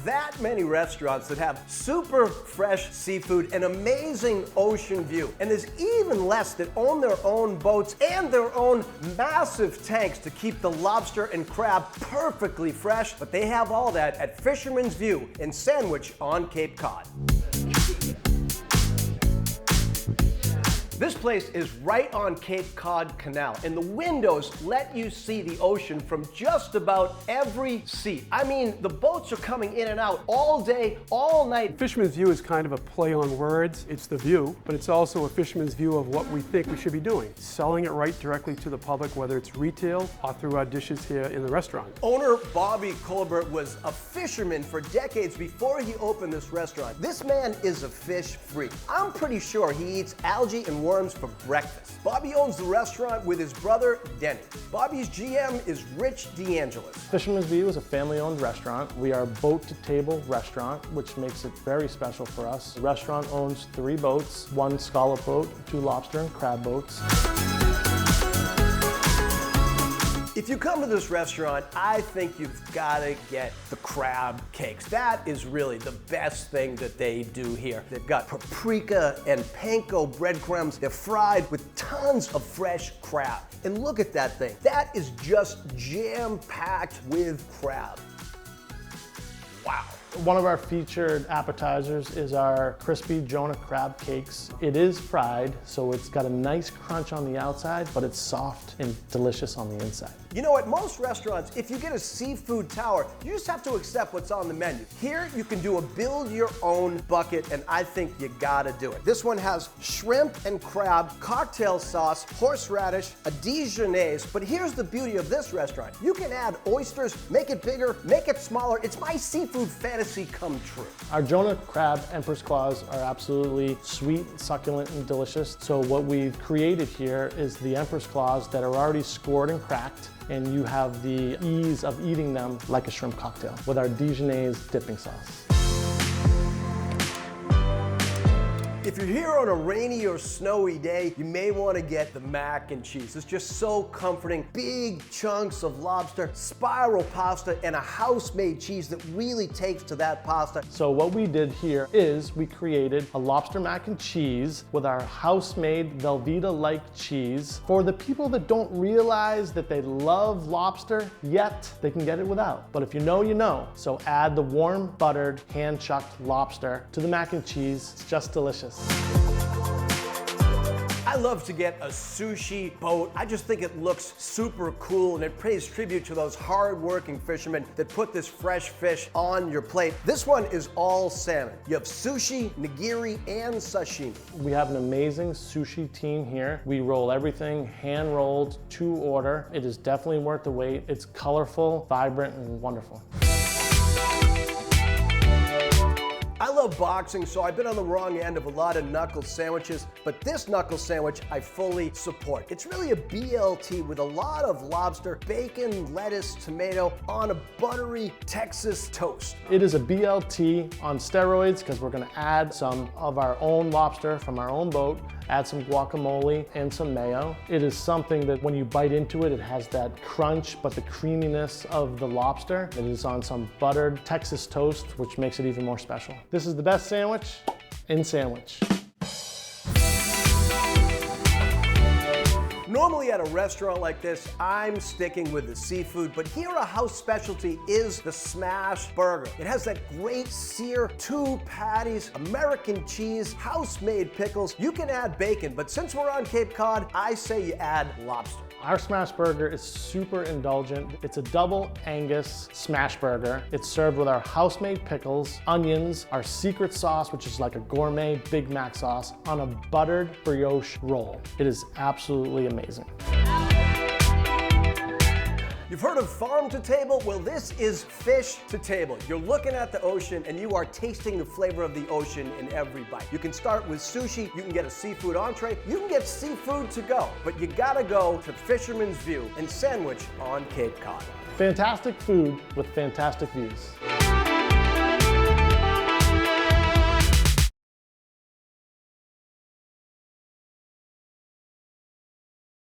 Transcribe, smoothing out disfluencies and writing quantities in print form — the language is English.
that many restaurants that have super fresh seafood, an amazing ocean view, and there's even less that own their own boats and their own massive tanks to keep the lobster and crab perfectly fresh, but they have all that at Fisherman's View in Sandwich on Cape Cod. This place is right on Cape Cod Canal, and the windows let you see the ocean from just about every seat. I mean, the boats are coming in and out all day, all night. Fisherman's View is kind of a play on words. It's the view, but it's also a fisherman's view of what we think we should be doing. Selling it right directly to the public, whether it's retail or through our dishes here in the restaurant. Owner Bobby Colbert was a fisherman for decades before he opened this restaurant. This man is a fish freak. I'm pretty sure he eats algae and worms for breakfast. Bobby owns the restaurant with his brother, Denny. Bobby's GM is Rich DeAngelis. Fisherman's View is a family-owned restaurant. We are a boat-to-table restaurant, which makes it very special for us. The restaurant owns 3 boats, 1 scallop boat, 2 lobster and crab boats. If you come to this restaurant, I think you've got to get the crab cakes. That is really the best thing that they do here. They've got paprika and panko breadcrumbs. They're fried with tons of fresh crab. And look at that thing. That is just jam-packed with crab. Wow. One of our featured appetizers is our crispy Jonah crab cakes. It is fried, so it's got a nice crunch on the outside, but it's soft and delicious on the inside. You know, at most restaurants, if you get a seafood tower, you just have to accept what's on the menu. Here, you can do a build-your-own bucket, and I think you gotta do it. This one has shrimp and crab, cocktail sauce, horseradish, a Dijonnaise, but here's the beauty of this restaurant. You can add oysters, make it bigger, make it smaller. It's my seafood fantasy come true. Our Jonah crab Empress claws are absolutely sweet, succulent, and delicious. So what we've created here is the Empress claws that are already scored and cracked, and you have the ease of eating them like a shrimp cocktail with our Dijonnaise dipping sauce. If you're here on a rainy or snowy day, you may want to get the mac and cheese. It's just so comforting. Big chunks of lobster, spiral pasta, and a house-made cheese that really takes to that pasta. So what we did here is we created a lobster mac and cheese with our house-made Velveeta-like cheese. For the people that don't realize that they love lobster, yet they can get it without. But if you know, you know. So add the warm, buttered, hand-chucked lobster to the mac and cheese. It's just delicious. I love to get a sushi boat. I just think it looks super cool, and it pays tribute to those hard-working fishermen that put this fresh fish on your plate. This one is all salmon. You have sushi, nigiri, and sashimi. We have an amazing sushi team here. We roll everything hand-rolled to order. It is definitely worth the wait. It's colorful, vibrant, and wonderful. I love boxing, so I've been on the wrong end of a lot of knuckle sandwiches, but this knuckle sandwich I fully support. It's really a BLT with a lot of lobster, bacon, lettuce, tomato on a buttery Texas toast. It is a BLT on steroids because we're gonna add some of our own lobster from our own boat, add some guacamole and some mayo. It is something that when you bite into it, it has that crunch, but the creaminess of the lobster. It is on some buttered Texas toast, which makes it even more special. This is the best sandwich in sandwich. Normally at a restaurant like this, I'm sticking with the seafood, but here a house specialty is the smash burger. It has that great sear, 2 patties, American cheese, house-made pickles. You can add bacon, but since we're on Cape Cod, I say you add lobster. Our smash burger is super indulgent. It's a double Angus smash burger. It's served with our house-made pickles, onions, our secret sauce, which is like a gourmet Big Mac sauce, on a buttered brioche roll. It is absolutely amazing. You've heard of farm to table? Well, this is fish to table. You're looking at the ocean and you are tasting the flavor of the ocean in every bite. You can start with sushi, you can get a seafood entree, you can get seafood to go, but you gotta go to Fisherman's View in Sandwich on Cape Cod. Fantastic food with fantastic views.